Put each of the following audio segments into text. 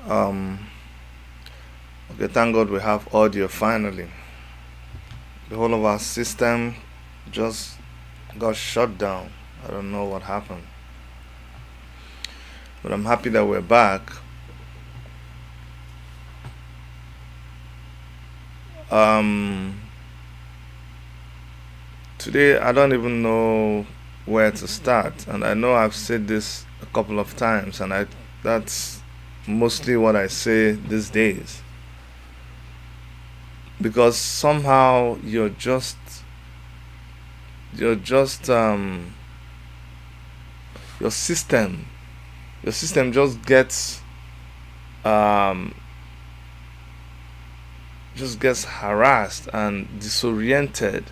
Um, okay, thank God we have audio finally. The whole of our system just got shut down. I don't know what happened. But I'm happy that we're back. Um, Today, I don't even know where to start. And I know I've said this a couple of times, and that's mostly what I say these days. Because somehow you're just your system um just gets harassed and disoriented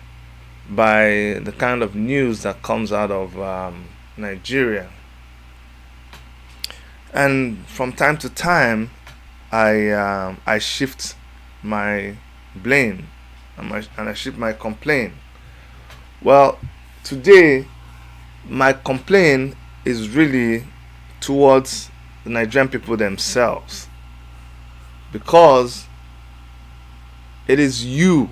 by the kind of news that comes out of Nigeria. And from time to time, I shift my blame and I shift my complaint. Well, today my complaint is really towards the Nigerian people themselves, because it is you,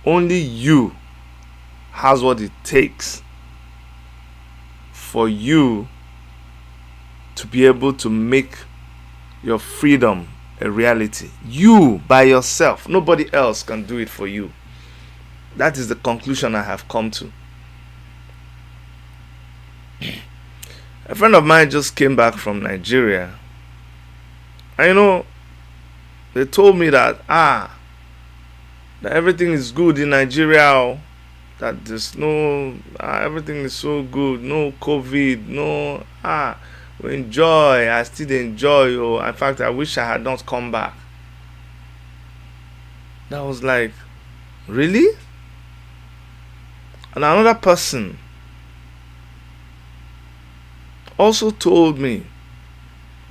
only you has what it takes for you to be able to make your freedom a reality. You by yourself, nobody else can do it for you. That is the conclusion I have come to. A friend of mine just came back from Nigeria. And they told me that everything is good in Nigeria, that there's no everything is so good, no COVID, no we enjoy, I still enjoy. In fact, I wish I had not come back. That was like, really? And another person also told me,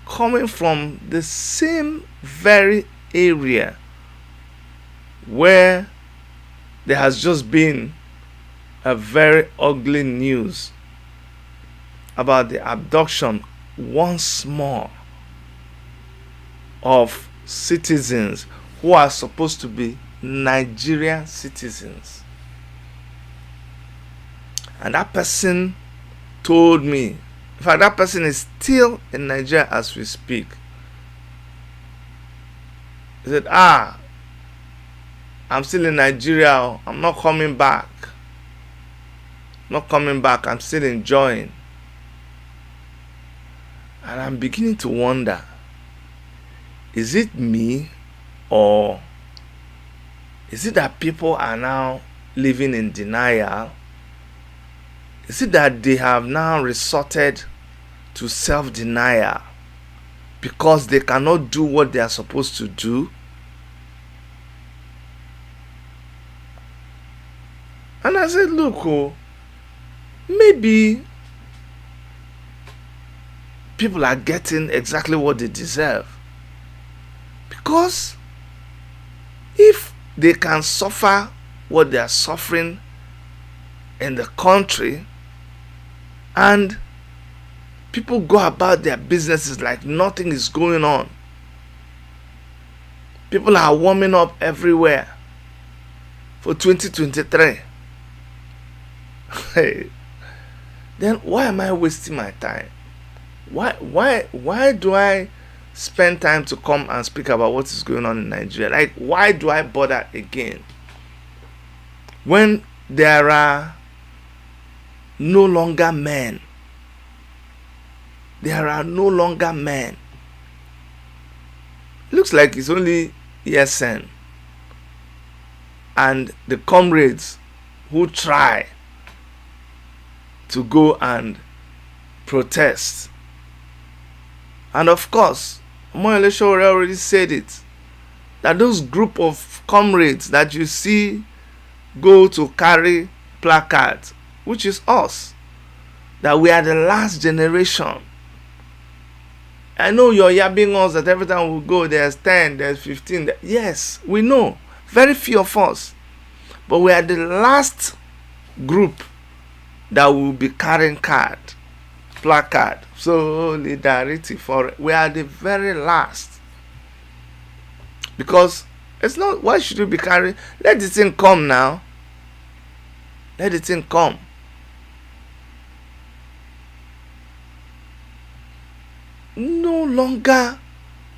coming from the same very area where there has just been a very ugly news about the abduction once more of citizens who are supposed to be Nigerian citizens. And that person told me, in fact, that person is still in Nigeria as we speak. He said, I'm still in Nigeria. I'm not coming back. I'm still enjoying. And I'm beginning to wonder, is it me, or is it that people are now living in denial? Is it that they have now resorted to self-denial because they cannot do what they are supposed to do? And I said, look, maybe people are getting exactly what they deserve. Because if they can suffer what they are suffering in the country, and people go about their businesses like nothing is going on, people are warming up everywhere for 2023, then why am I wasting my time? Why do I spend time to come and speak about what is going on in Nigeria? Like, why do I bother again when there are no longer men? There are no longer men. It looks like it's only ESN and the comrades who try to go and protest. And of course, Moyole Sowore already said it, that those group of comrades that you see go to carry placards, which is us, that we are the last generation. I know you're yabbing us that every time we go, there's 10, there's 15. Yes, we know. Very few of us. But we are the last group that will be carrying card. placard. Solidarity for, we are the very last. Because it's not, why should you be carrying? Let the thing come now. Let the thing come. No longer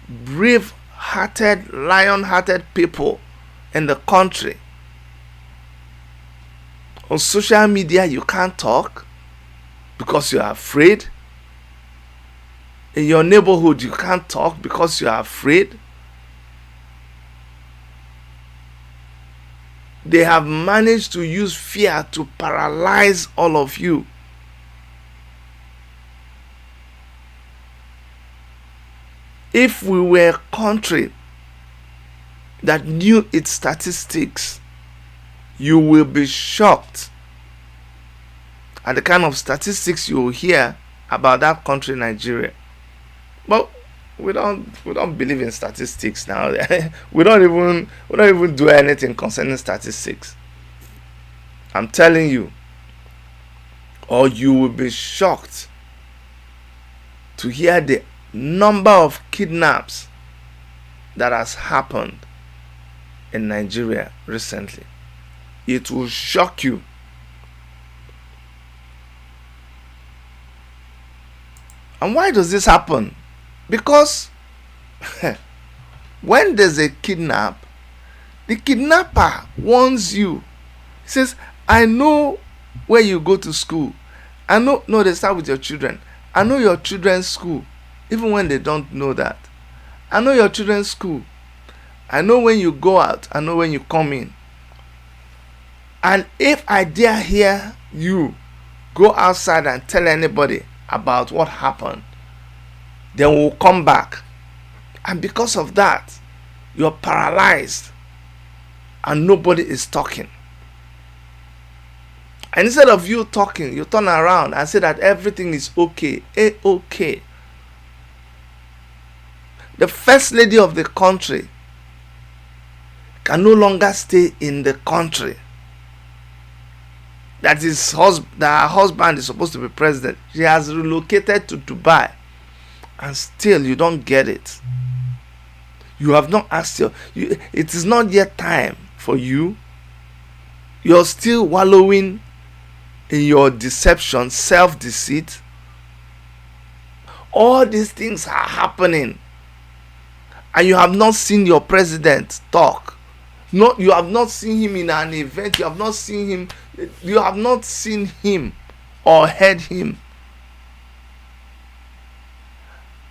brave-hearted, lion-hearted people in the country. On social media, you can't talk because you are afraid. In your neighborhood, you can't talk because you are afraid. They have managed to use fear to paralyze all of you. If we were a country that knew its statistics, you will be shocked at the kind of statistics you will hear about that country, Nigeria. But we don't believe in statistics now. we don't even do anything concerning statistics. I'm telling you, or you will be shocked to hear the number of kidnaps that has happened in Nigeria recently. It will shock you. And why does this happen? Because when there's a kidnap, the kidnapper warns you. He says, I know where you go to school. I know, no, they start with your children. I know your children's school, even when they don't know that. I know your children's school. I know when you go out. I know when you come in. And if I dare hear you go outside and tell anybody about what happened, then we'll come back. And because of that, you're paralyzed and nobody is talking. And instead of you talking, you turn around and say that everything is okay. Okay. The first lady of the country can no longer stay in the country. That her husband is supposed to be president. She has relocated to Dubai. And still you don't get it. You have not asked it is not yet time for you. You're still wallowing in your deception, self-deceit. All these things are happening. And you have not seen your president talk. No, you have not seen him in an event. You have not seen him or heard him.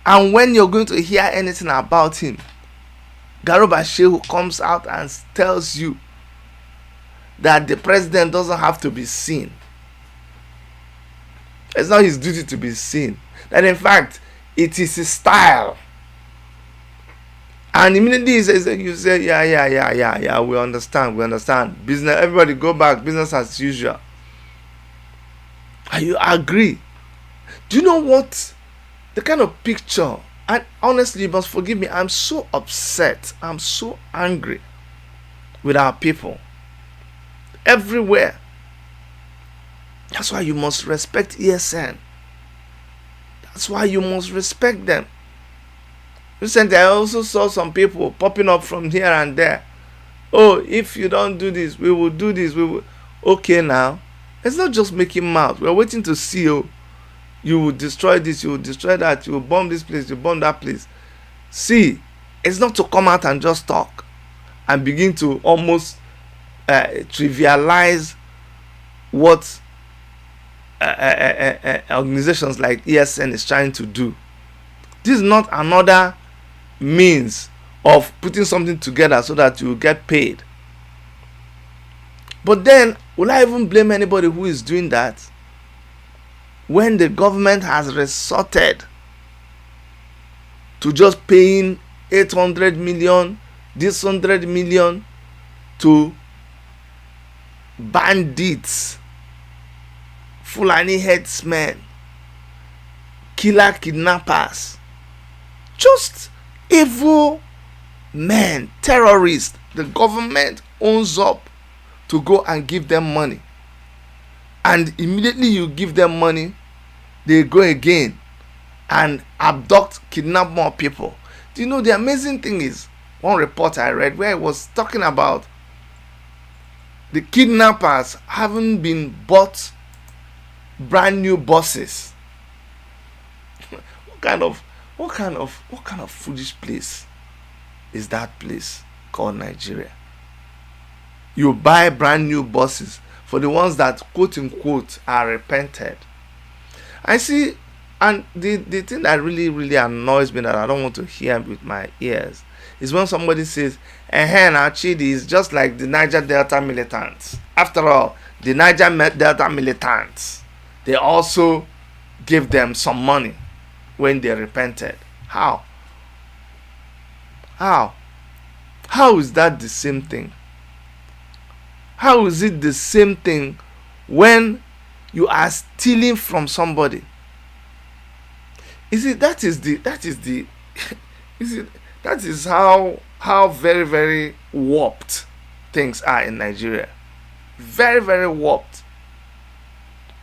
And when you're going to hear anything about him, Garuba Shehu comes out and tells you that the president doesn't have to be seen. It's not his duty to be seen. That in fact, it is his style. And immediately you say, yeah, we understand. Business, everybody go back, business as usual. And you agree. Do you know what? The kind of picture, and honestly, you must forgive me, I'm so upset, I'm so angry with our people. Everywhere. That's why you must respect ESN. That's why you must respect them. Recently, I also saw some people popping up from here and there. Oh, if you don't do this, we will do this. We will. Okay, now. It's not just making mouth. We're waiting to see you. You will destroy this, you will destroy that, you will bomb this place, you will bomb that place. See, it's not to come out and just talk and begin to almost trivialize what organizations like ESN is trying to do. This is not another means of putting something together so that you will get paid. But then, will I even blame anybody who is doing that? When the government has resorted to just paying 800 million, this 100 million to bandits, Fulani headsmen, killer kidnappers, just evil men, terrorists. The government owns up to go and give them money. And immediately you give them money, they go again and abduct, kidnap more people. Do you know the amazing thing is, one report I read where it was talking about the kidnappers having been bought brand new buses. What kind of foolish place is that place called Nigeria? You buy brand new buses for the ones that quote unquote are repented. I see, and the thing that really annoys me, that I don't want to hear with my ears, is when somebody says, now Chidi is just like the Niger Delta militants. After all, the Niger Delta militants, they also gave them some money when they repented. How is that the same thing? How is it the same thing when you are stealing from somebody? That is how very warped things are in Nigeria. Very warped.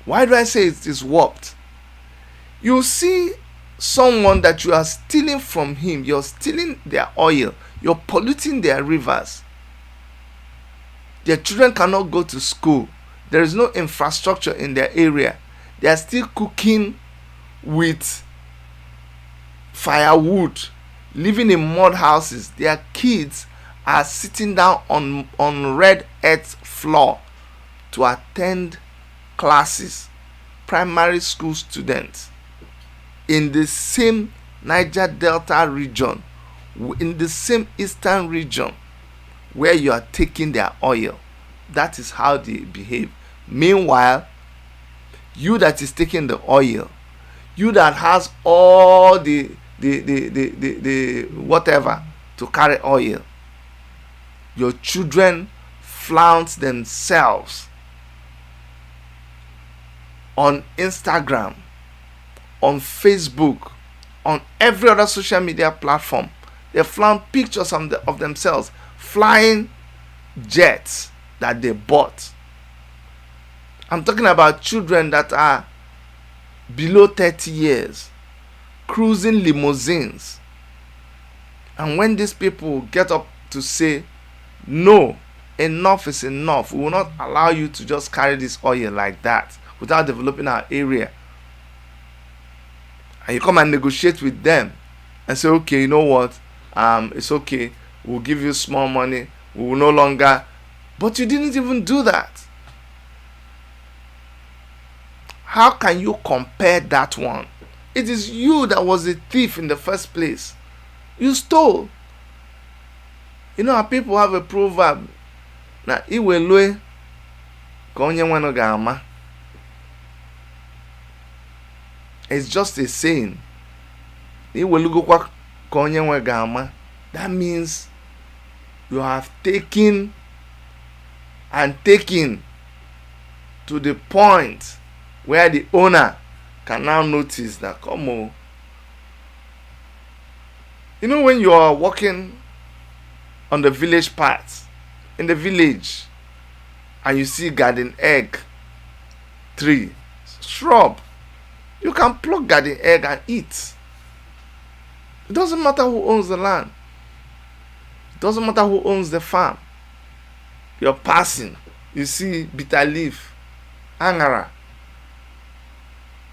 Why do I say it is warped? You see someone that you are stealing from him, you're stealing their oil, you're polluting their rivers. Their children cannot go to school. There is no infrastructure in their area. They are still cooking with firewood, living in mud houses. Their kids are sitting down on red earth floor to attend classes. Primary school students in the same Niger Delta region, in the same eastern region where you are taking their oil. That is how they behave. Meanwhile, you that is taking the oil, you that has all the whatever to carry oil, your children flaunt themselves on Instagram, on Facebook, on every other social media platform. They flaunt pictures of themselves flying jets that they bought. I'm talking about children that are below 30 years, cruising limousines. And when these people get up to say, no, enough is enough, we will not allow you to just carry this oil like that without developing our area, and you come and negotiate with them and say, okay, you know what, it's okay, we'll give you small money, we will no longer. But you didn't even do that. How can you compare that one? It is you that was a thief in the first place. You stole. You know how people have a proverb, na iwelue ka onye nweno ga-ama. It's just a saying. Iwelugokwa ka onye nwe ga-ama. That means you have taken and taken to the point where the owner can now notice that, come on. You know, when you are walking on the village path in the village and you see garden egg tree, shrub, you can pluck garden egg and eat. It doesn't matter who owns the land. It doesn't matter who owns the farm. You're passing, you see bitter leaf, angara,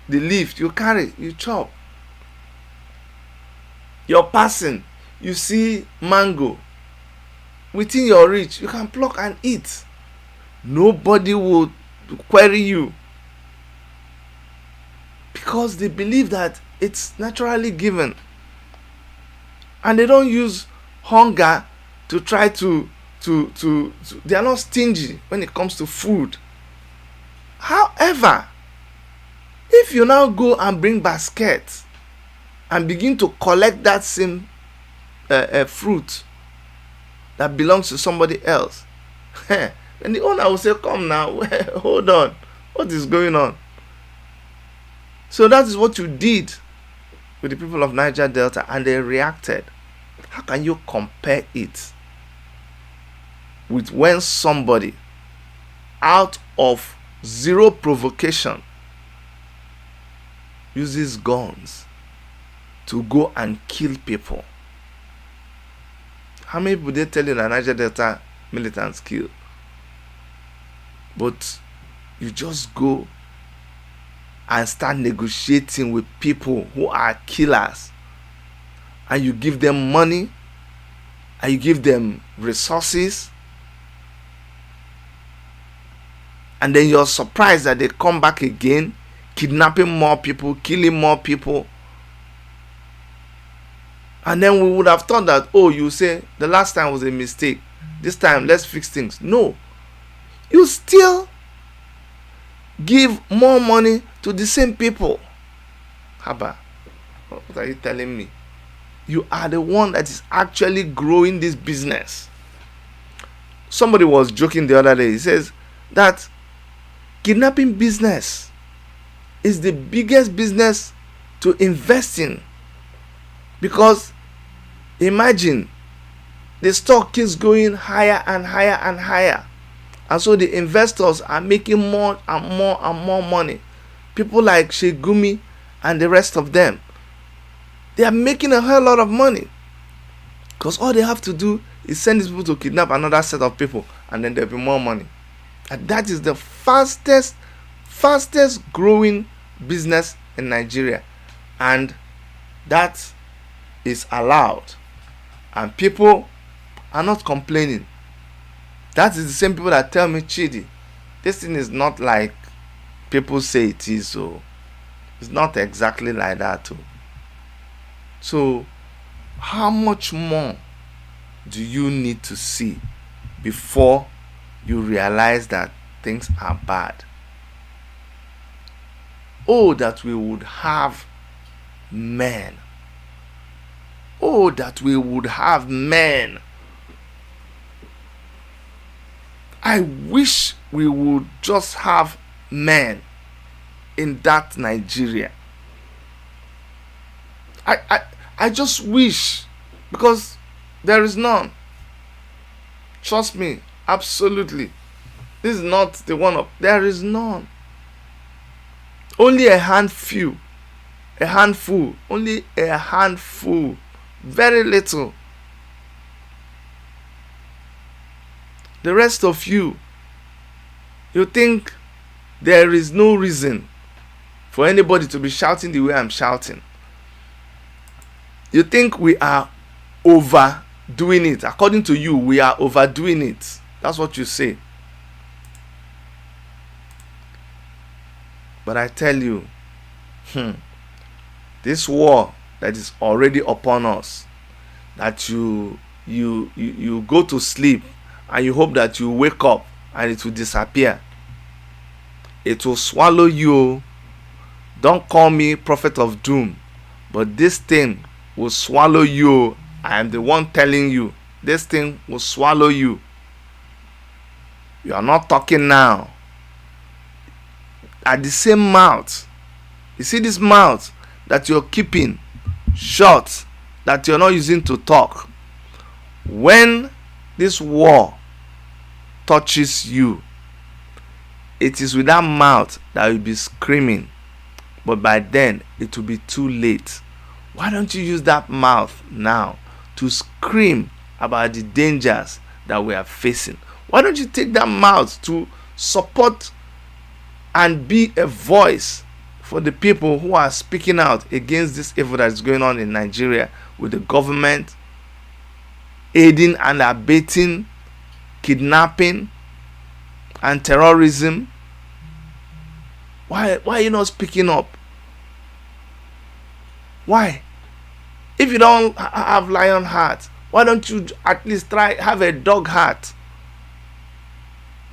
the leaf, you carry, you chop. You're passing, you see mango within your reach, you can pluck and eat. Nobody will query you because they believe that it's naturally given, and they don't use hunger to try to they are not stingy when it comes to food. However, if you now go and bring baskets and begin to collect that same fruit that belongs to somebody else, then the owner will say, come now, hold on, what is going on? So that is what you did with the people of Niger Delta, and they reacted. How can you compare it with when somebody, out of zero provocation, uses guns to go and kill people. How many people they tell you that Niger Delta militants kill? But you just go and start negotiating with people who are killers, and you give them money, and you give them resources, and then you're surprised that they come back again, kidnapping more people, killing more people. And then we would have thought that, oh, you say the last time was a mistake, this time let's fix things. No, you still give more money to the same people. Haba, what are you telling me? You are the one that is actually growing this business. Somebody was joking the other day. He says that kidnapping business is the biggest business to invest in, because imagine the stock keeps going higher and higher and higher, and so the investors are making more and more and more money. People like Sheikh Gumi and the rest of them, they are making a hell lot of money, because all they have to do is send these people to kidnap another set of people, and then there'll be more money. And that is the fastest growing business in Nigeria, and that is allowed, and people are not complaining. That is the same people that tell me, Chidi, this thing is not like people say it is. So it's not exactly like that too. So how much more do you need to see before you realize that things are bad? Oh, that we would have men. Oh, that we would have men. I wish we would just have men in that Nigeria. I just wish, because there is none. Trust me, absolutely. This is not the one of, there is none. Only a handful, only a handful, very little. The rest of you think there is no reason for anybody to be shouting the way I'm shouting. You think we are overdoing it. According to you, we are overdoing it. That's what you say. But I tell you, this war that is already upon us, that you go to sleep and you hope that you wake up and it will disappear. It will swallow you. Don't call me prophet of doom, but this thing will swallow you. I am the one telling you, this thing will swallow you. You are not talking now. At the same mouth, you see this mouth that you're keeping shut, that you're not using to talk, when this war touches you, it is with that mouth that you'll be screaming, but by then it will be too late. Why don't you use that mouth now to scream about the dangers that we are facing? Why don't you take that mouth to support and be a voice for the people who are speaking out against this evil that is going on in Nigeria, with the government aiding and abetting kidnapping and terrorism? Why are you not speaking up? Why? If you don't have lion heart, why don't you at least try have a dog heart?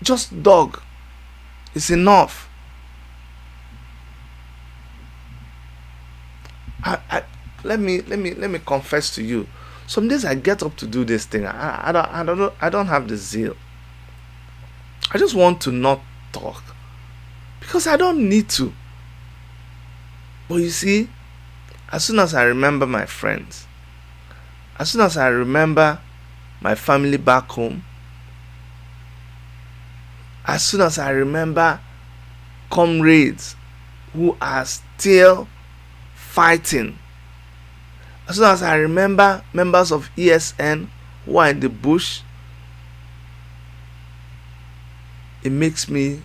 Just dog is enough. Let me confess to you. Some days I get up to do this thing. I don't have the zeal. I just want to not talk because I don't need to. But you see, as soon as I remember my friends, as soon as I remember my family back home, as soon as I remember comrades who are still fighting. As soon as I remember members of ESN who are in the bush, it makes me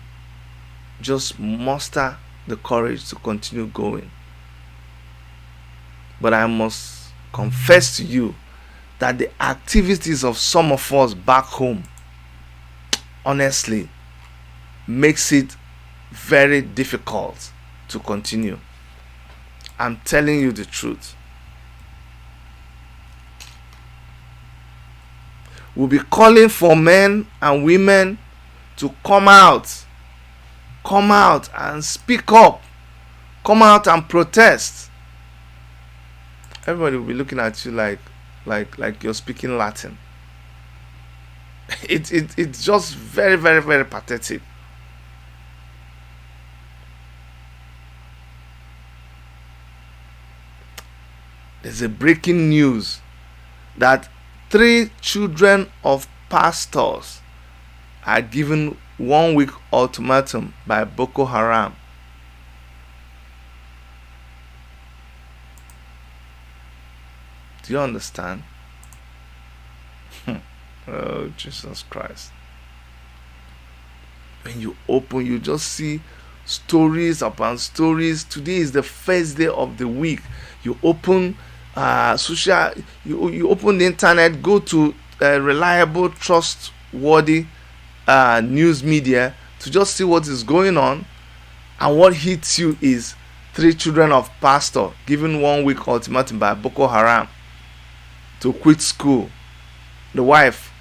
just muster the courage to continue going. But I must confess to you that the activities of some of us back home, honestly, makes it very difficult to continue. I'm telling you the truth. We'll be calling for men and women to come out and speak up, come out and protest. Everybody will be looking at you like you're speaking Latin. It's just very, very, very pathetic. There's a breaking news that 3 children of pastors are given 1 week ultimatum by Boko Haram. Do you understand? Oh, Jesus Christ. When you open, you just see stories upon stories. Today is the first day of the week. You open you open the internet, go to reliable, trustworthy news media to just see what is going on, and what hits you is 3 children of pastor given 1 week ultimatum by Boko Haram to quit school. The wife,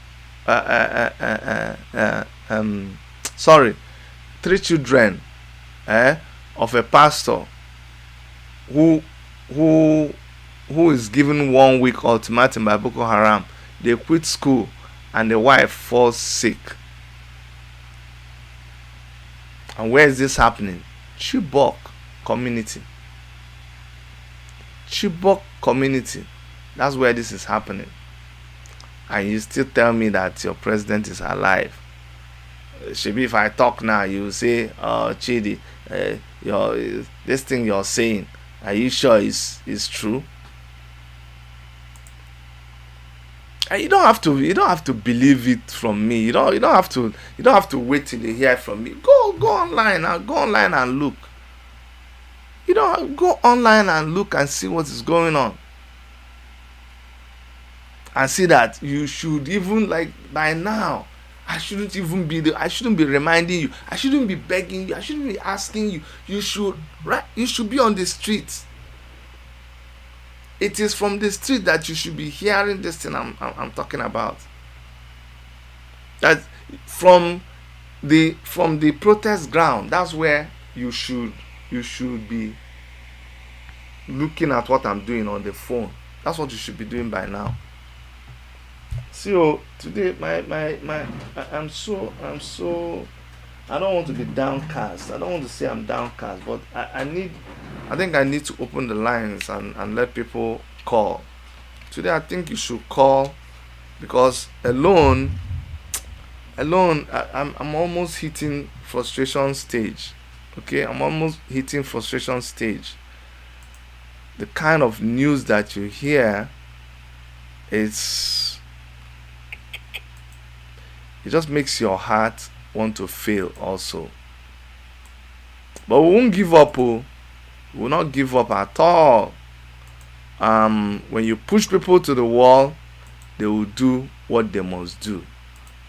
3 children of a pastor who is given 1 week ultimatum by Boko Haram. They quit school and the wife falls sick. And where is this happening? Chibok community. That's where this is happening. And you still tell me that your president is alive. Shebi, if I talk now, you say, Chidi, this thing you're saying, are you sure is true? And you don't have to believe it from me. You don't have to wait till you hear it from me. Go online and look. Go online and look and see what is going on. And see that you should even, like, by now, I shouldn't be reminding you. I shouldn't be begging you. I shouldn't be asking you. You should be on the streets. It is from the street that you should be hearing this thing I'm talking about. That from the protest ground, that's where you should be looking at what I'm doing on the phone. That's what you should be doing by now. So today I'm so I don't want to be downcast. I don't want to say I'm downcast, but I think I need to open the lines and let people call. Today I think you should call, because alone I'm almost hitting frustration stage. Okay, I'm almost hitting frustration stage. The kind of news that you hear, it just makes your heart want to fail also. But we won't give up. We will not give up at all. When you push people to the wall, they will do what they must do,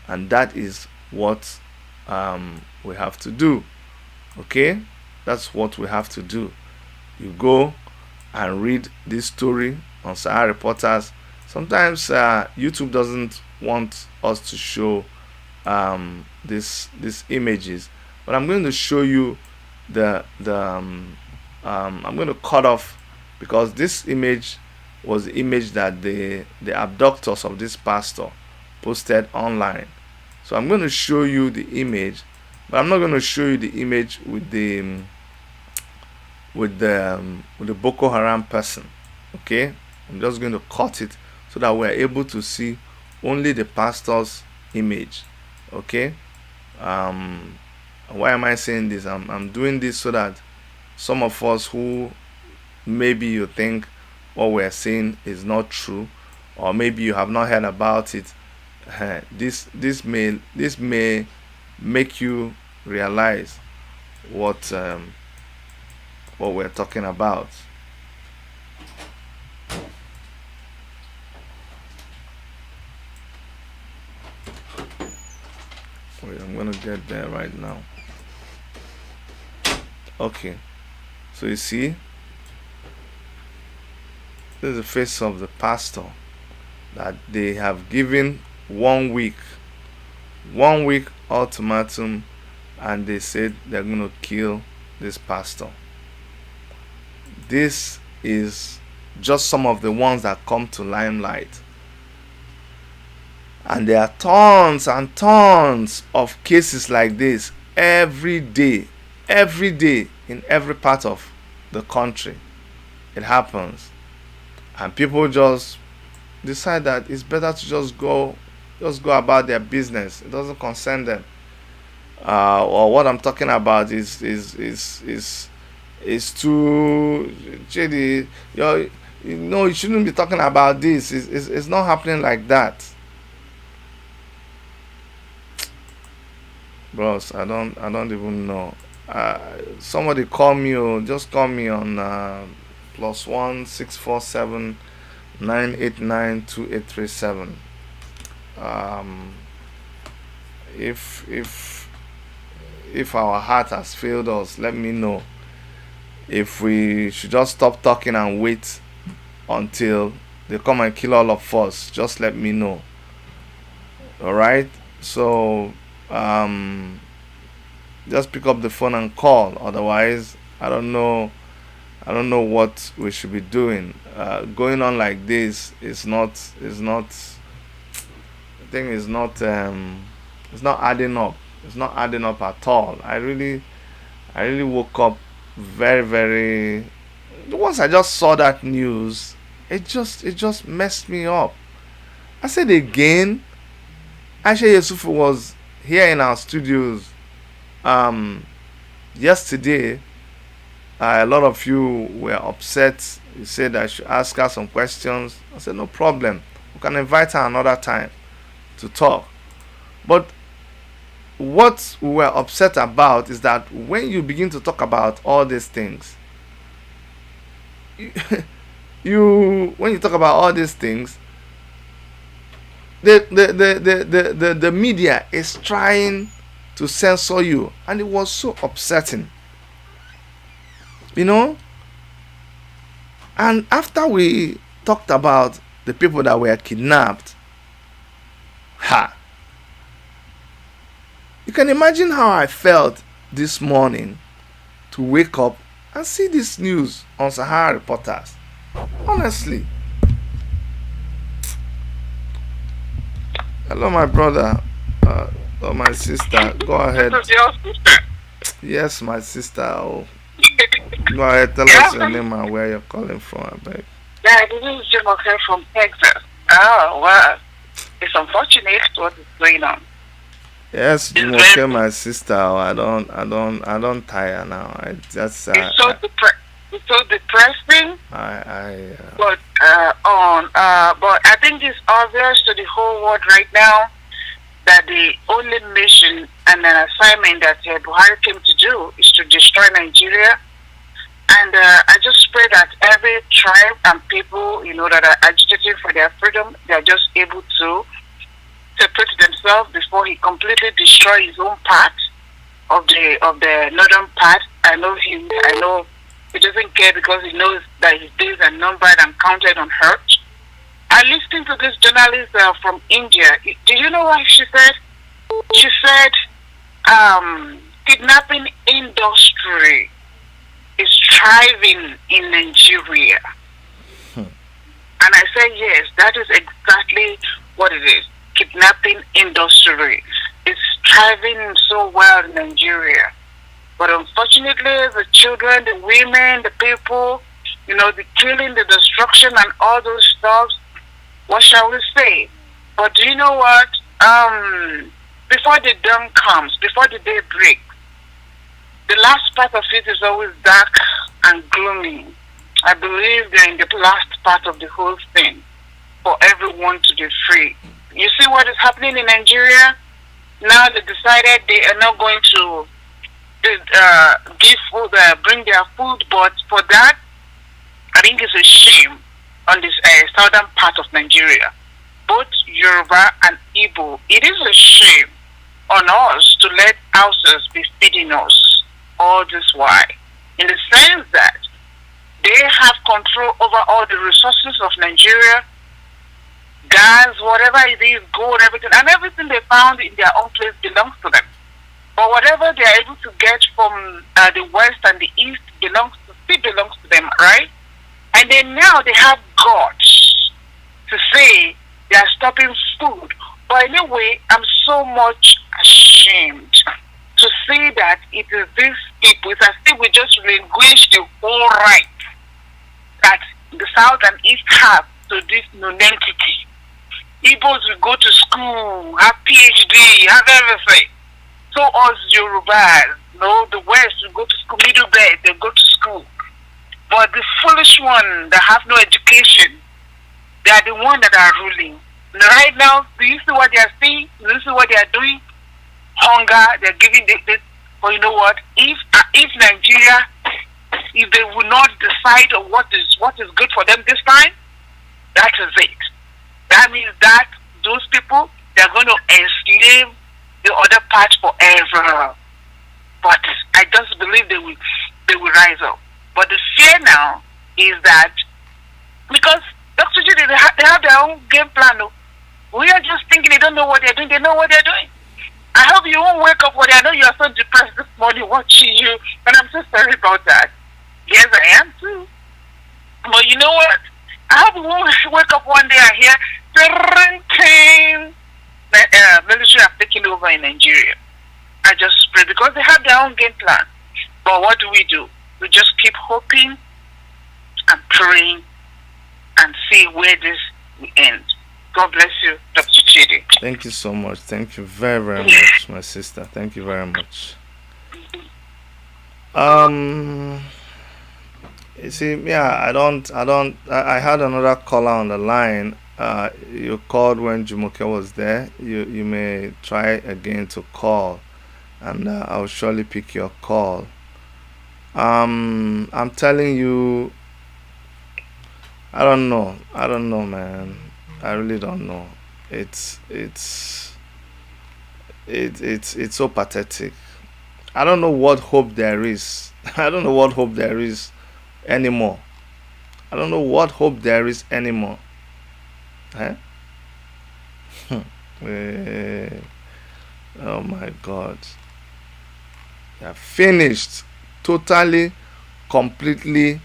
and that is what we have to do. Okay, that's what we have to do. You go and read this story on Sahara Reporters. Sometimes YouTube doesn't want us to show these images, but I'm going to show you I'm going to cut off, because this image was the image that the abductors of this pastor posted online. So I'm going to show you the image, but I'm not going to show you the image with the Boko Haram person. Okay, I'm just going to cut it so that we're able to see only the pastor's image. Okay, why am I saying this? I'm doing this so that some of us who maybe you think what we're saying is not true, or maybe you have not heard about it, this may make you realize what we're talking about. Wait, I'm gonna get there right now. Okay, so you see, this is the face of the pastor, that they have given 1 week ultimatum, and they said they're going to kill this pastor. This is just some of the ones that come to limelight, and there are tons and tons of cases like this every day in every part of the country. It happens, and people just decide that it's better to just go about their business. It doesn't concern them. Or what I'm talking about is too shady. You shouldn't be talking about this. It's not happening like that, bros. I don't even know. Somebody call me, or just call me on +1 647 989 2837. If our heart has failed us, let me know. If we should just stop talking and wait until they come and kill all of us, just let me know. Alright? So just pick up the phone and call. Otherwise, I don't know what we should be doing. Going on like this is not it's not adding up. It's not adding up at all. I really woke up very, very. Once I just saw that news, it just messed me up. I said again, Aisha Yusuf was here in our studios yesterday. A lot of you were upset. You said I should ask her some questions. I said no problem. We can invite her another time to talk. But what we were upset about is that when you begin to talk about all these things, when you talk about all these things, the media is trying to censor you, and it was so upsetting, And after we talked about the people that were kidnapped, you can imagine how I felt this morning to wake up and see this news on Sahara Reporters. Honestly. Hello, my brother. Or my sister. Go ahead. This is your sister. Yes, my sister. Oh. Go ahead. Tell us your name and where you're calling from, I beg. Yeah, this is Jumoke from Texas. Oh, well. It's unfortunate what is going on. Yes, Jumoke, my sister. I don't tire now. It's so depressing. But I think it's obvious to the whole world right now that the only mission and an assignment that Buhari came to do is to destroy Nigeria. And I just pray that every tribe and people, that are agitating for their freedom, they are just able to separate themselves before he completely destroys his own part of the northern part. I know he doesn't care because he knows that his days are numbered and counted on earth. I listened to this journalist from India. Do you know what she said? She said, kidnapping industry is thriving in Nigeria. And I said, yes, that is exactly what it is. Kidnapping industry is thriving so well in Nigeria. But unfortunately, the children, the women, the people, the killing, the destruction, and all those stuff, what shall we say? But do you know what? Before the dawn comes, before the day breaks, the last part of it is always dark and gloomy. I believe they're in the last part of the whole thing for everyone to be free. You see what is happening in Nigeria? Now they decided they are not going to give food, bring their food, but for that, I think it's a shame on this southern part of Nigeria, both Yoruba and Igbo. It is a shame on us to let houses be feeding us all this while, in the sense that they have control over all the resources of Nigeria, gas, whatever it is, gold, everything, and everything they found in their own place belongs to them. But whatever they are able to get from the west and the east still belongs to them, right? And then now they have guts to say they are stopping food. But anyway, I'm so much ashamed to see that it is these people, it's as if we just relinquish the whole right that the south and east have to this nonentity. Igbos will go to school, have PhD, have everything. So us Yorubas, the West will go to school, middle belt, they go to school. But the foolish one that have no education, they are the one that are ruling. Right now, do you see what they are saying? Do you see what they are doing? Hunger, they're giving this. But you know what? If Nigeria, if they will not decide on what is good for them this time, that is it. That means that those people, they're going to enslave the other part forever. But I just believe they will rise up. But the fear now is that because Dr. Judy, they have their own game plan. We are just thinking they don't know what they're doing. They know what they're doing. I hope you won't wake up one day. I know you are so depressed this morning watching you, and I'm so sorry about that. Yes, I am too. But you know what? I hope you won't wake up one day and hear military have taken over in Nigeria. I just pray because they have their own game plan. But what do? We just keep hoping and praying and see where this will end. God bless you, Dr. Chidi. Thank you so much. Thank you very, very much, my sister. Thank you very much. You see, yeah, I had another caller on the line. You called when Jumoke was there. You may try again to call, and I'll surely pick your call. I'm telling you, I don't know, man. I really don't know. It's so pathetic. I don't know what hope there is. I don't know what hope there is anymore. I don't know what hope there is anymore. Eh? Oh my God. They are finished. Totally, completely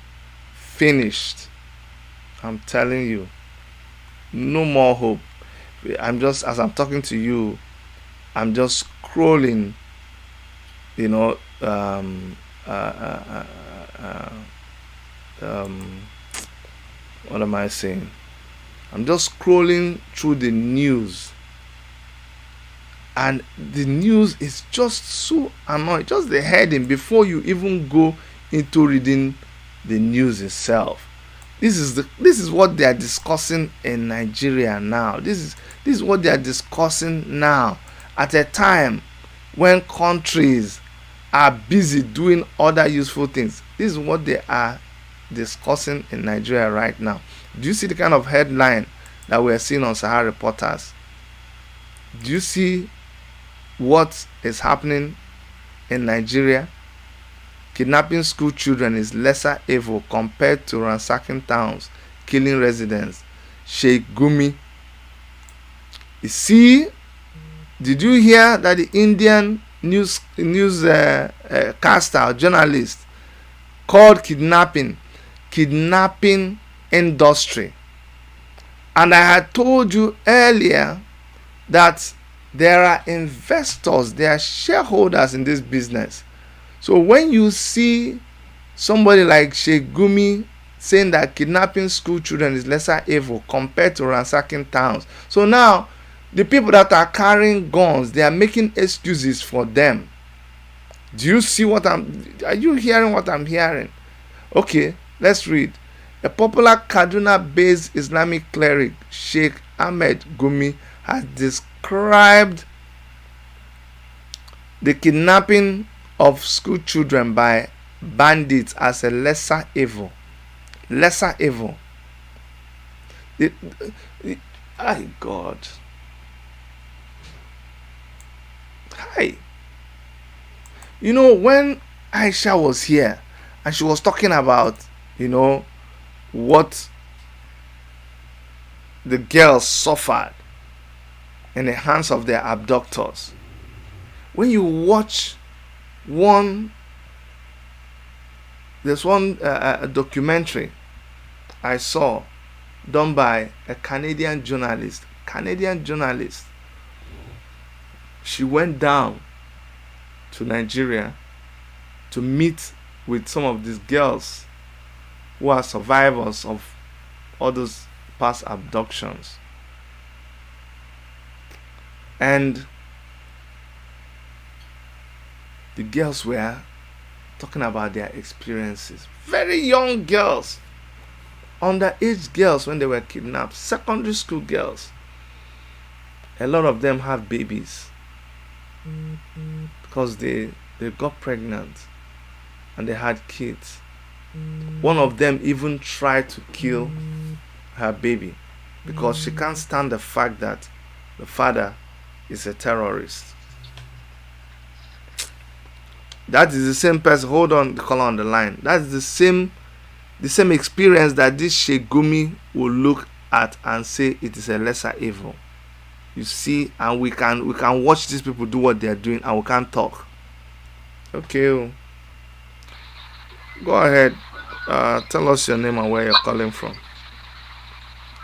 finished. I'm telling you. No more hope. As I'm talking to you, I'm just scrolling, what am I saying? I'm just scrolling through the news, and the news is just so annoying. Just the heading before you even go into reading the news itself. This is what they are discussing in Nigeria now. This is what they are discussing now at a time when countries are busy doing other useful things. This is what they are discussing in Nigeria right now. Do you see the kind of headline that we are seeing on Sahara Reporters? Do you see what is happening in Nigeria? Kidnapping school children is lesser evil compared to ransacking towns, killing residents. Sheikh Gumi. You see, did you hear that the Indian newscaster or journalist called kidnapping industry? And I had told you earlier that there are investors, there are shareholders in this business. So when you see somebody like Sheikh Gumi saying that kidnapping school children is lesser evil compared to ransacking towns, so now the people that are carrying guns, they are making excuses for them. Do you see are you hearing what I'm hearing? Okay, let's read. A popular Kaduna-based Islamic cleric, Sheikh Gumi, has described the kidnapping of school children by bandits as a lesser evil. Lesser evil. My God. Hi. You know, when Aisha was here and she was talking about, what the girls suffered in the hands of their abductors. When you watch there's one documentary I saw done by a Canadian journalist. She went down to Nigeria to meet with some of these girls who are survivors of all those past abductions. And the girls were talking about their experiences. Very young girls, underage girls when they were kidnapped, secondary school girls. A lot of them have babies because they got pregnant and they had kids. One of them even tried to kill her baby because she can't stand the fact that the father is a terrorist. That is the same person. Hold on, the caller on the line. That's the same experience that this Sheikh Gumi will look at and say it is a lesser evil. You see, and we can watch these people do what they are doing, and we can't talk. Okay, go ahead. Tell us your name and where you're calling from.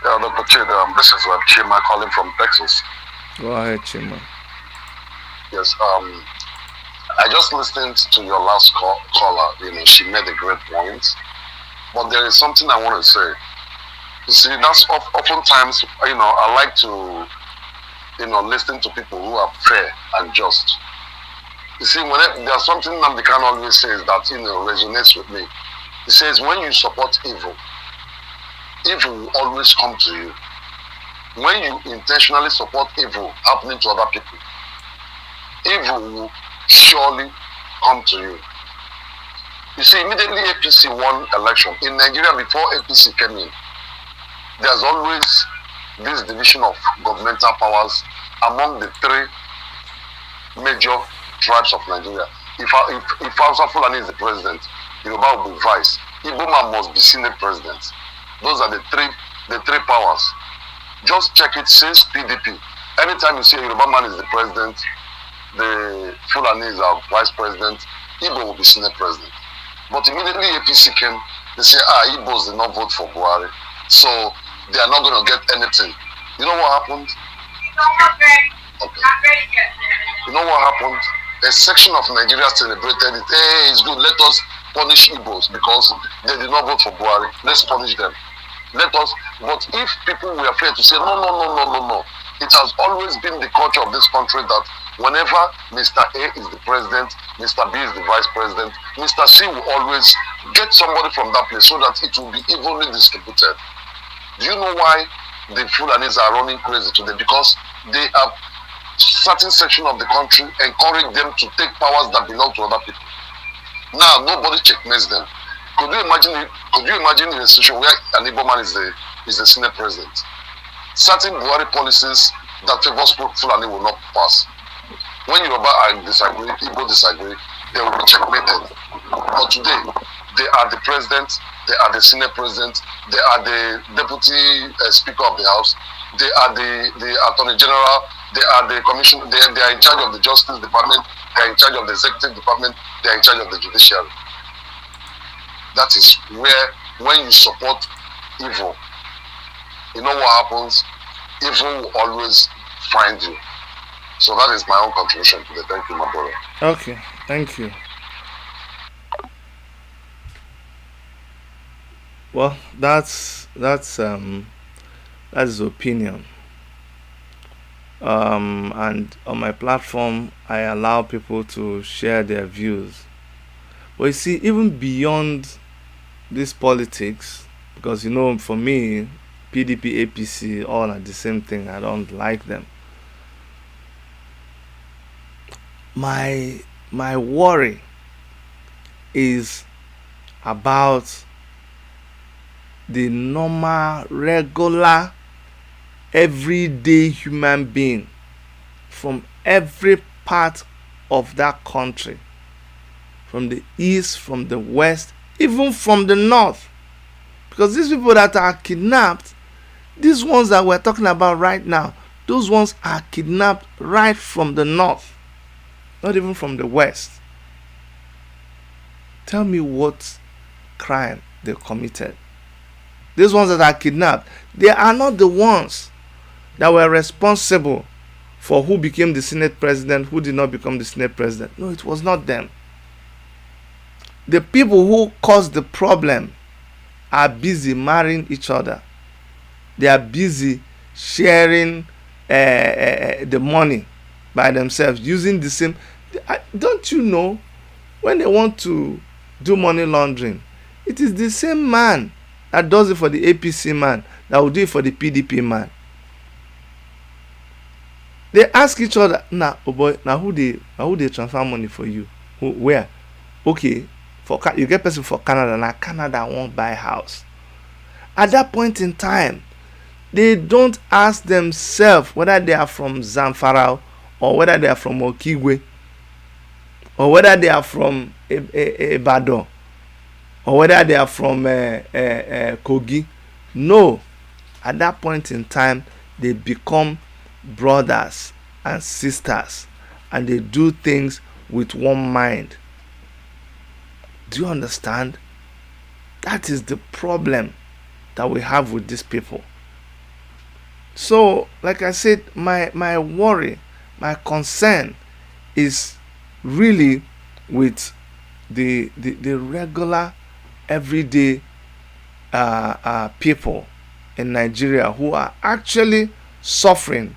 Yeah, Dr. Chid, this is Chima calling from Texas. Go ahead, Chima. Yes, I just listened to your last caller. She made a great point. But there is something I want to say. You see, that's oftentimes, I like to, listen to people who are fair and just. You see, there's something Namdekan always says that, resonates with me. He says, when you support evil, evil will always come to you. When you intentionally support evil happening to other people, evil will surely come to you. You see, immediately APC won election. In Nigeria, before APC came in, there's always this division of governmental powers among the three major tribes of Nigeria. If Hausa Fulani is the president, Yoruba will be vice. Igbo man must be Senate president. Those are the three powers. Just check it since PDP. Anytime you see a Yoruba man is the president, the Fulani is our vice president, Igbo will be Senate president. But immediately APC came, they say, Igbos did not vote for Buhari, so they are not going to get anything. You know what happened? Okay. You know what happened? A section of Nigeria celebrated it. Hey, it's good. Let us punish Igbos because they did not vote for Buhari. Let's punish them. But if people were afraid to say, no. It has always been the culture of this country that whenever Mr. A is the president, Mr. B is the vice president, Mr. C will always get somebody from that place so that it will be evenly distributed. Do you know why the Fulanis are running crazy today? Because they have certain section of the country encourage them to take powers that belong to other people. Now nobody checkmates them. Could you imagine in a situation where an Igbo man is the Senate president? Certain Buhari policies that favors Fulani will not pass. When Yoruba disagree, Igbo disagree, they will be checkmated. But today, they are the president, they are the Senate president, they are the deputy speaker of the house, they are the attorney general, they are the commission, they are in charge of the justice department, they are in charge of the executive department, they are in charge of the judiciary. That is where, when you support evil, you know what happens? Evil will always find you. So that is my own contribution today. Thank you, my brother. Okay, thank you. Well, that's his opinion. And on my platform, I allow people to share their views. But you see, even beyond this politics, because you know, for me, PDP, APC, all are the same thing. I don't like them. My worry is about the normal, regular, everyday human being from every part of that country, from the east, from the west, even from the north. Because these people that are kidnapped, these ones that we're talking about right now, those ones are kidnapped right from the north, not even from the west. Tell me what crime they committed. These ones that are kidnapped, they are not the ones that were responsible for who became the Senate president, who did not become the Senate president. No, it was not them. The people who caused the problem are busy marrying each other. They are busy sharing the money by themselves, using the same. Don't you know, when they want to do money laundering, it is the same man that does it for the APC man that will do it for the PDP man. They ask each other, nah, oh boy, now who they transfer money for you? Who, where? Okay, you get person for Canada, now Canada won't buy house. At that point in time, they don't ask themselves whether they are from Zamfara or whether they are from Okigwe or whether they are from Ibadan or whether they are from Kogi. No, at that point in time, they become brothers and sisters and they do things with one mind. Do you understand? That is the problem that we have with these people. So, like I said, my worry, my concern is really with the regular, everyday people in Nigeria who are actually suffering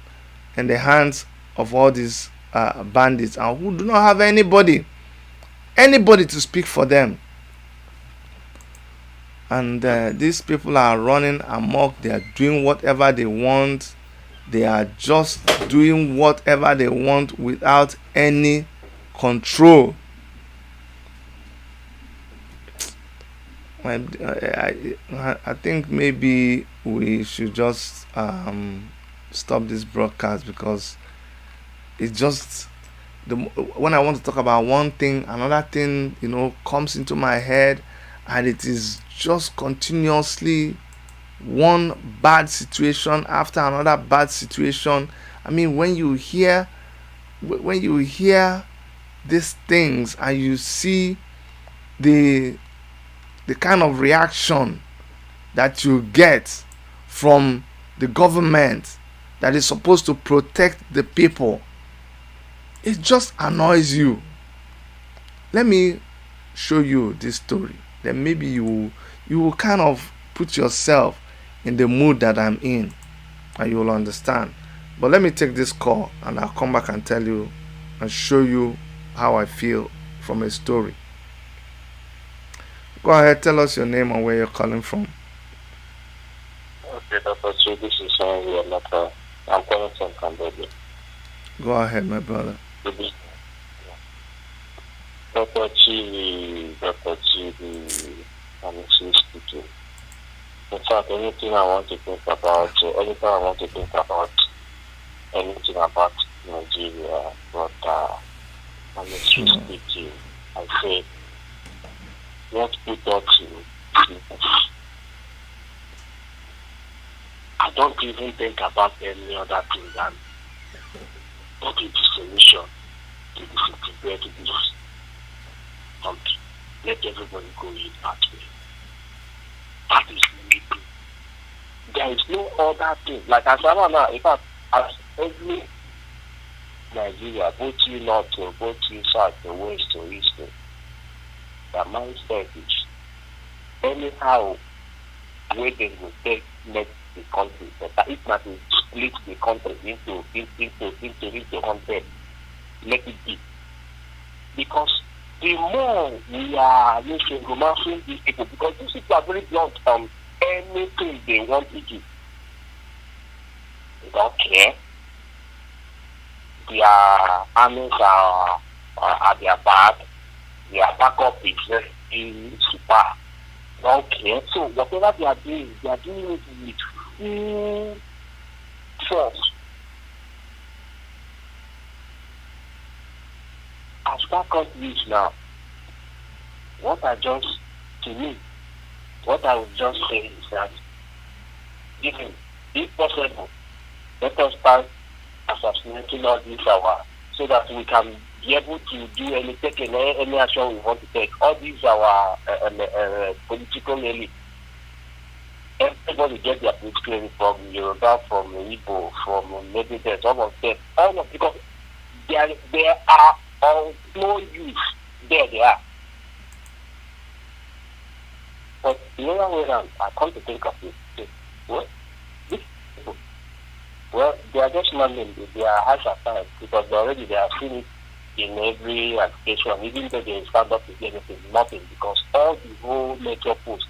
in the hands of all these bandits and who do not have anybody to speak for them. And these people are running amok. They are doing whatever they want. They are just doing whatever they want without any control. I think maybe we should just stop this broadcast, because it's just when I want to talk about one thing, another thing, comes into my head, and it is just continuously one bad situation after another bad situation. I mean, when you hear these things and you see the kind of reaction that you get from the government that is supposed to protect the people, it just annoys you. Let me show you this story. Then maybe you will kind of put yourself in the mood that I'm in, and you will understand. But let me take this call, and I'll come back and tell you and show you how I feel from a story. Go ahead, tell us your name and where you're calling from. Okay, Dr. Chu, this is Henry Amaka. I'm calling from Cambodia. Go ahead, my brother. Dr. Chidi, I'm speaking. In fact, anything I want to think about, anytime I want to think about anything about Nigeria, but I'm speaking, I say, what put us in, I don't even think about any other thing than what is the solution to this prepare to this country. Let everybody go in that way. That is limiting. There is no other thing. Like as I now, in fact, as every Nigeria, both you north or both you south or west or east, their mindset is anyhow where they will take make the country better. If not to split the country into 100, let it be. Because the more we are romancing these people, because these people are very blunt anything they want to do. They don't care. Their armies are at their back. Their backup is very super. They don't care. So whatever they are doing it with full force. As that country is now, what I would just say is that if possible, let us start assassinating all these so that we can be able to do take any action we want to take. All these political elite. Everybody get their political elite from Yoruba, from Igbo, from militants, all of them. Because there are all no youth. There they are. But the other way around, I come to think of it. What? These people, well, they are just non-named. They are high society because they have seen it in every application, even though they stand up to get anything, nothing, because all the whole major post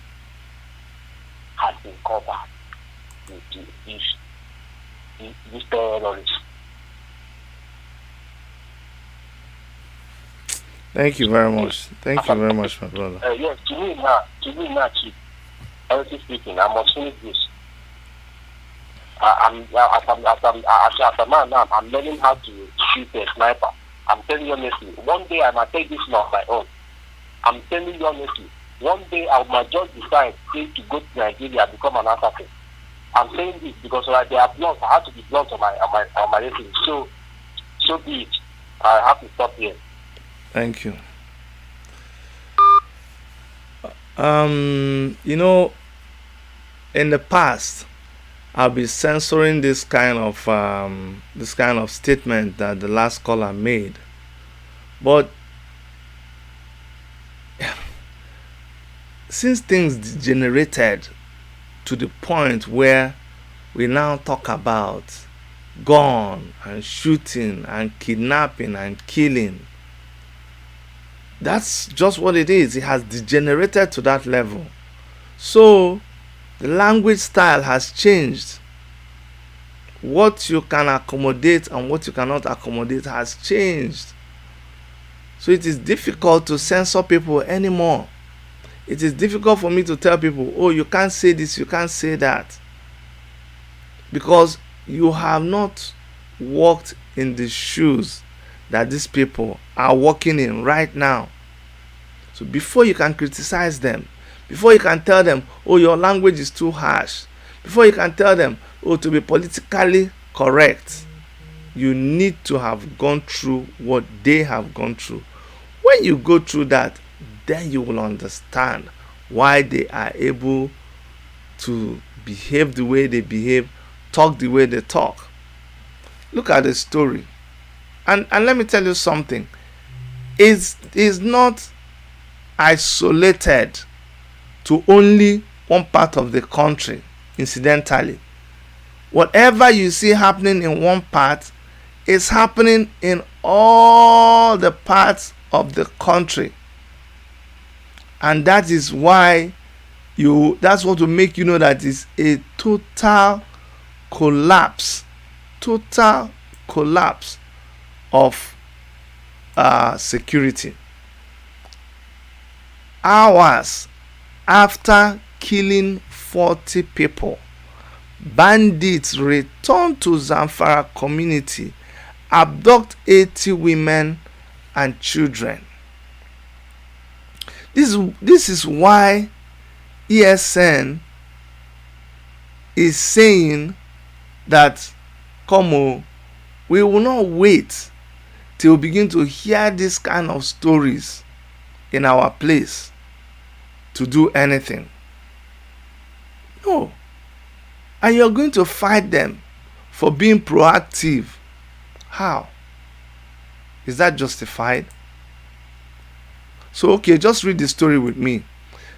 has been covered with these terrorists. Thank you very much. Thank you very much, my brother. Yes, to me now, Chief, honestly speaking, I must finish this. As a man now, I'm learning how to shoot a sniper. I'm telling you honestly, one day I might take this on my own. I'm telling you honestly, one day I might just decide to go to Nigeria and become an assassin. I'm saying this because they are blunt. I have to be blunt on my thing. So be it. I have to stop here. Thank you. In the past, I'll be censoring this kind of statement that the last caller made, but since things degenerated to the point where we now talk about gun and shooting and kidnapping and killing, that's just what it is. It has degenerated to that level. So the language style has changed. What you can accommodate and what you cannot accommodate has changed. So it is difficult to censor people anymore. It is difficult for me to tell people, oh, you can't say this, you can't say that, because you have not walked in the shoes that these people are walking in right now. So before you can criticize them, before you can tell them, oh, your language is too harsh, before you can tell them, oh, to be politically correct, you need to have gone through what they have gone through. When you go through that, then you will understand why they are able to behave the way they behave, talk the way they talk. Look at the story. And let me tell you something. It's not isolated to only one part of the country, incidentally. Whatever you see happening in one part is happening in all the parts of the country. And that is why that's what will make you know that it's a total collapse of security. Hours after killing 40 people, bandits return to Zamfara community, abduct 80 women and children. This is why ESN is saying that, come on, we will not wait till we begin to hear this kind of stories in our place to do anything. No. And you're going to fight them for being proactive. How? Is that justified? So, okay, just read the story with me. It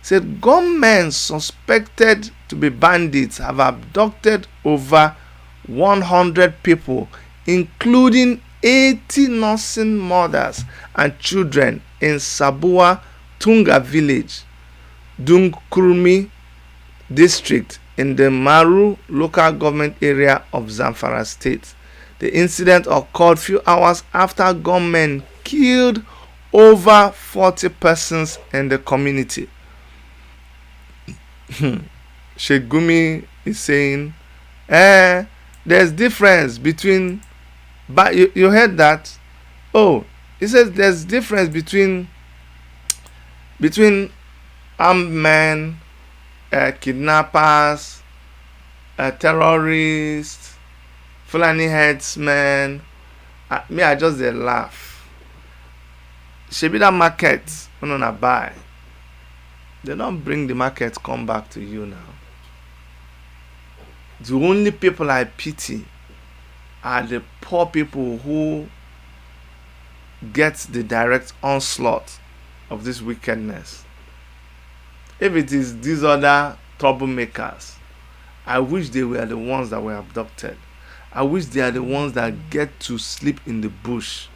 said, gunmen suspected to be bandits have abducted over 100 people, including 80 nursing mothers and children in Sabua Tunga village, Dunkurmi district in the Maru local government area of Zamfara state. The incident occurred few hours after gunmen killed over 40 persons in the community. Sheikh Gumi is saying, there's difference between, but you heard that? Oh, he says there's difference between armed men, kidnappers, terrorists, Fulani headsmen. I just dey laugh. Shebi that market when una buy, they don't bring the market come back to you now. The only people I pity are the poor people who get the direct onslaught of this wickedness. If it is these other troublemakers, I wish they were the ones that were abducted. I wish they are the ones that get to sleep in the bush.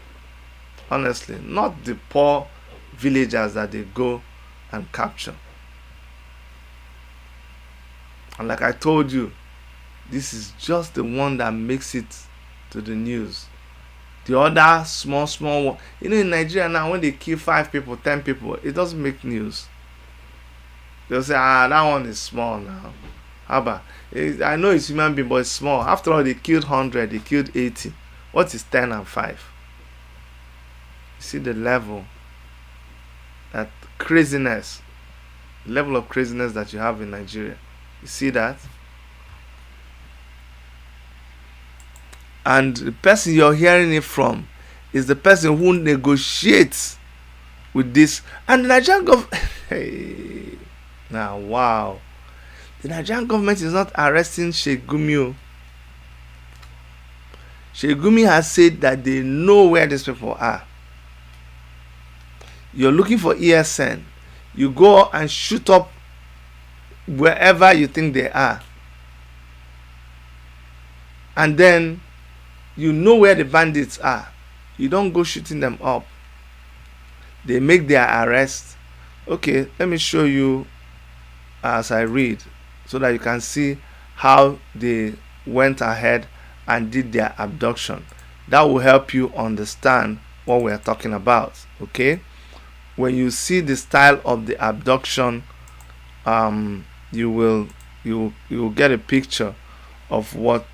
Honestly, not the poor villagers that they go and capture. And like I told you, this is just the one that makes it to the news. The other small one, in Nigeria now, when they kill 5 people, 10 people, it doesn't make news. They'll say, that one is small now. How about? I know it's human being, but it's small. After all, they killed 100, they killed 80. What is 10 and 5? You see the level, that craziness, level of craziness that you have in Nigeria. You see that? And the person you're hearing it from is the person who negotiates with this. And the Nigerian government, hey, now wow, the Nigerian government is not arresting Sheikh Gumi. Sheikh Gumi has said that they know where these people are. You're looking for ESN, you go and shoot up wherever you think they are, and then you know where the bandits are. You don't go shooting them up. They make their arrest. Okay, let me show you as I read so that you can see how they went ahead and did their abduction. That will help you understand what we are talking about. Okay, when you see the style of the abduction, you will get a picture of what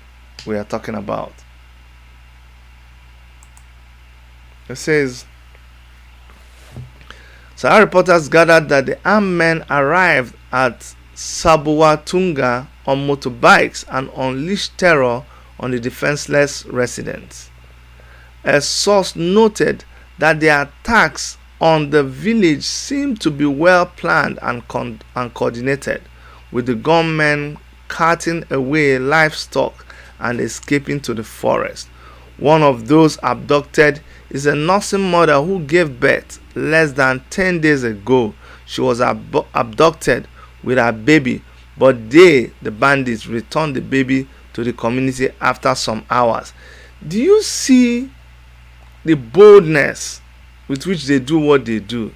we are talking about. It says, Sahara reporters gathered that the armed men arrived at Sabuwatunga on motorbikes and unleashed terror on the defenseless residents. A source noted that the attacks on the village seemed to be well planned and coordinated, with the gunmen carting away livestock and escaping to the forest. One of those abducted is a nursing mother who gave birth less than 10 days ago. She was abducted with her baby, but the bandits, returned the baby to the community after some hours. Do you see the boldness with which they do what they do?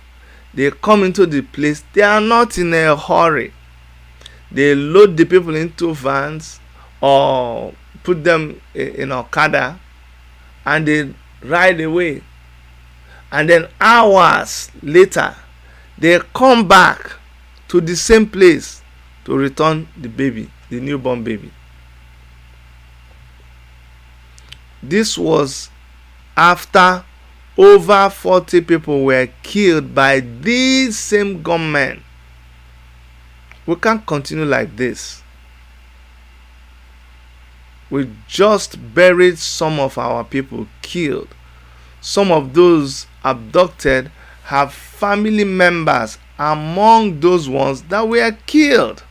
They come into the place, they are not in a hurry. They load the people into vans or put them in Okada and they ride away. And then hours later, they come back to the same place to return the baby, the newborn baby. This was after over 40 people were killed by these same gunmen. We can't continue like this. We just buried some of our people killed. Some of those abducted have family members among those ones that were killed.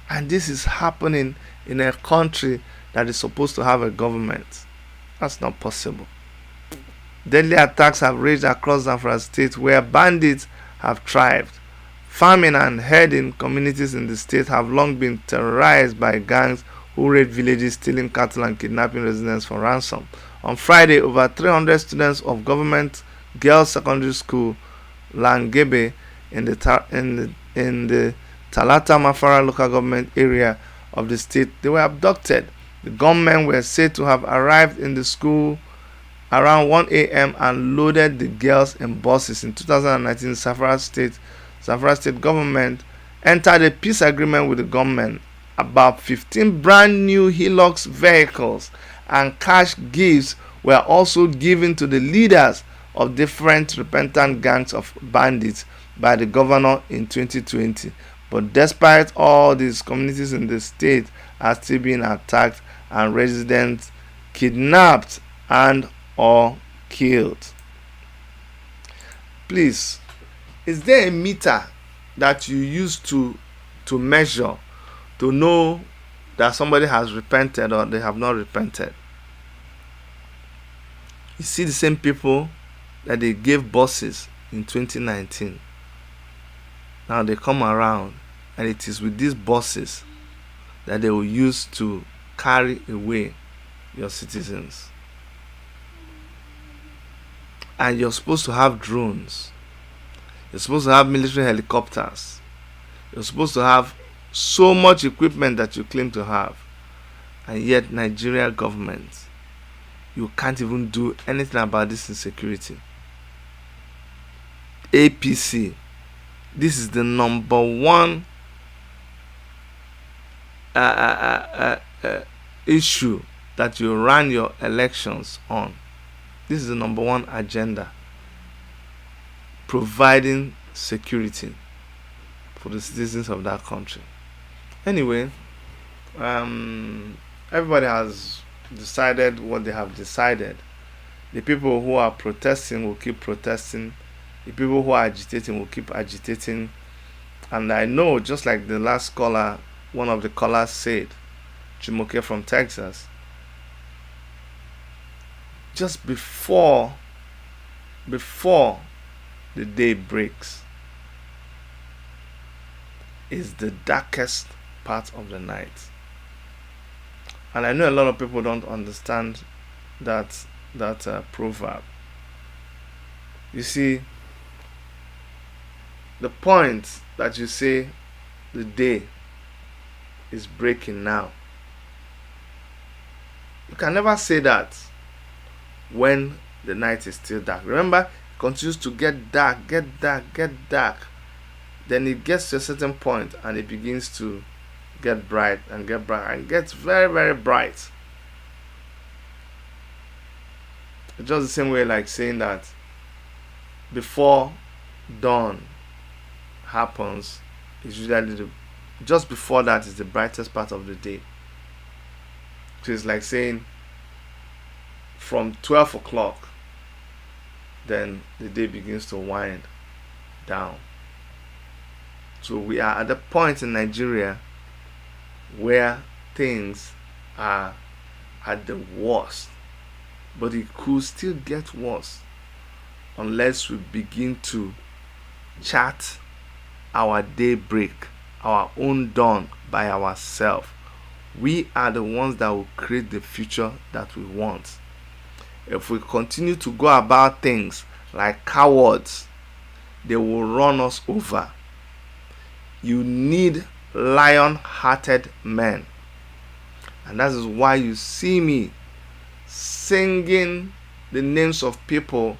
And this is happening in a country that is supposed to have a government. That's not possible. Deadly attacks have raged across Zamfara state where bandits have thrived. Farming and herding communities in the state have long been terrorized by gangs who raid villages, stealing cattle and kidnapping residents for ransom. On Friday, over 300 students of government girls secondary school Langebe in the Talata Mafara local government area of the state, they were abducted. The gunmen were said to have arrived in the school around 1 a.m. and loaded the girls in buses. In 2019, Zamfara state government entered a peace agreement with the gunmen. About 15 brand new Hilux vehicles and cash gifts were also given to the leaders of different repentant gangs of bandits by the governor in 2020. But despite all these, communities in the state are still being attacked and residents kidnapped and or killed. Please, is there a meter that you use to measure, to know that somebody has repented or they have not repented? You see the same people that they gave buses in 2019. Now they come around and it is with these buses that they will use to carry away your citizens. And you're supposed to have drones. You're supposed to have military helicopters. You're supposed to have so much equipment that you claim to have. And yet Nigeria government, you can't even do anything about this insecurity. APC, this is the number one issue that you run your elections on. This is the number one agenda, providing security for the citizens of that country. Anyway, everybody has decided what they have decided. The people who are protesting will keep protesting. The people who are agitating will keep agitating. And I know, just like the last caller, one of the callers said, Chimoke from Texas, just before the day breaks is the darkest part of the night. And I know a lot of people don't understand that proverb. You see, the point that you say the day is breaking now, you can never say that when the night is still dark. Remember, it continues to get dark. Then it gets to a certain point and it begins to get bright and gets very, very bright. It's just the same way like saying that before dawn happens, it's usually just before that is the brightest part of the day. So it's like saying from 12 o'clock, then the day begins to wind down. So we are at the point in Nigeria where things are at the worst, but it could still get worse unless we begin to chart our daybreak, our own dawn by ourselves. We are the ones that will create the future that we want. If we continue to go about things like cowards, they will run us over. You need lion-hearted men. And that is why you see me singing the names of people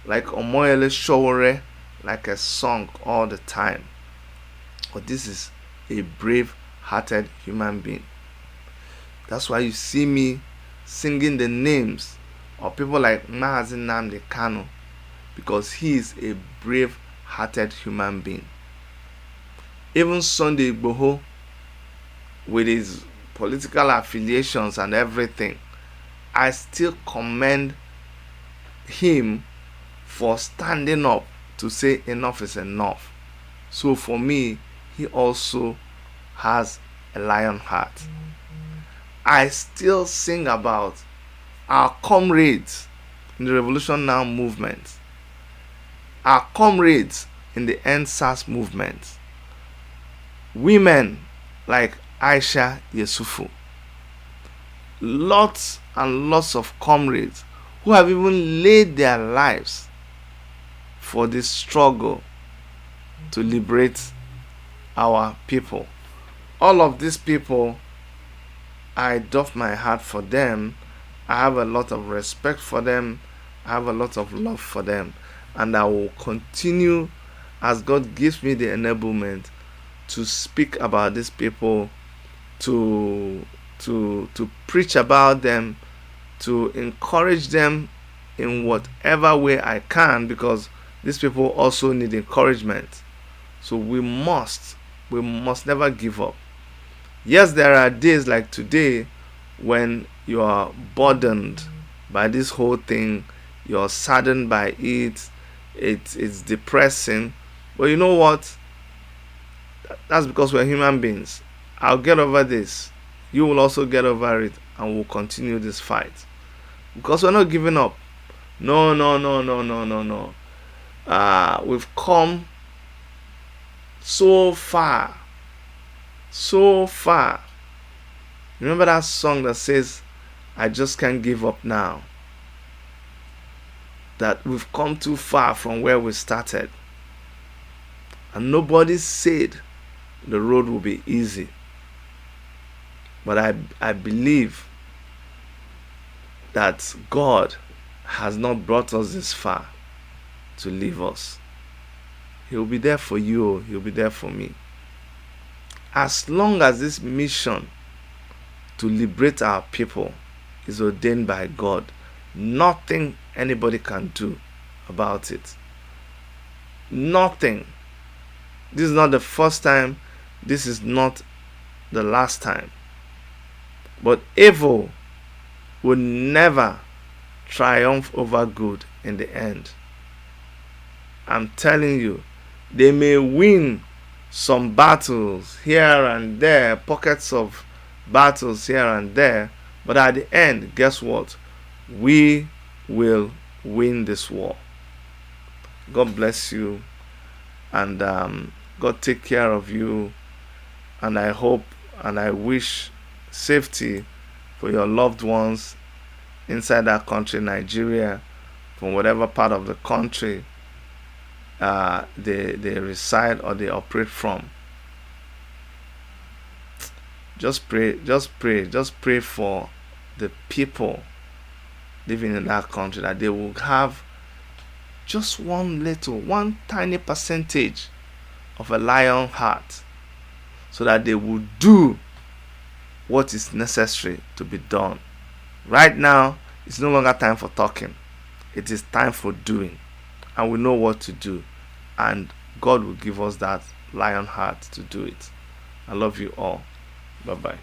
like Omoyele Sowore like a song all the time. But this is a brave-hearted human being. That's why you see me singing the names of people like Mazi Nnamdi Kanu, because he is a brave-hearted human being. Even Sunday Igboho, with his political affiliations and everything, I still commend him for standing up to say enough is enough. So for me, he also has a lion heart. I still sing about our comrades in the Revolution Now movement, our comrades in the End SARS movement, women like Aisha Yesufu, lots and lots of comrades who have even laid their lives for this struggle to liberate our people. All of these people, I doff my heart for them. I have a lot of respect for them. I have a lot of love for them. And I will continue, as God gives me the enablement, to speak about these people, to preach about them, to encourage them in whatever way I can, because these people also need encouragement. So we must never give up. Yes, there are days like today when you are burdened by this whole thing, you're saddened by it, it's depressing. But you know what? That's because we're human beings. I'll get over this. You will also get over it, and we'll continue this fight. Because we're not giving up. No. We've come so far. So far. Remember that song that says, I just can't give up now? That we've come too far from where we started. And nobody said the road will be easy. But I believe that God has not brought us this far to leave us. He'll be there for you. He'll be there for me. As long as this mission to liberate our people is ordained by God, nothing anybody can do about it. Nothing. This is not the first time. This is not the last time. But evil will never triumph over good in the end. I'm telling you, they may win some battles here and there, pockets of battles here and there, but at the end, guess what? We will win this war. God bless you, and God take care of you, and I hope and I wish safety for your loved ones inside that country, Nigeria, from whatever part of the country they reside or they operate from. Just pray for the people living in that country, that they will have just one tiny percentage of a lion heart, so that they will do what is necessary to be done. Right now, it's no longer time for talking. It is time for doing. And we know what to do. And God will give us that lion heart to do it. I love you all. Bye-bye.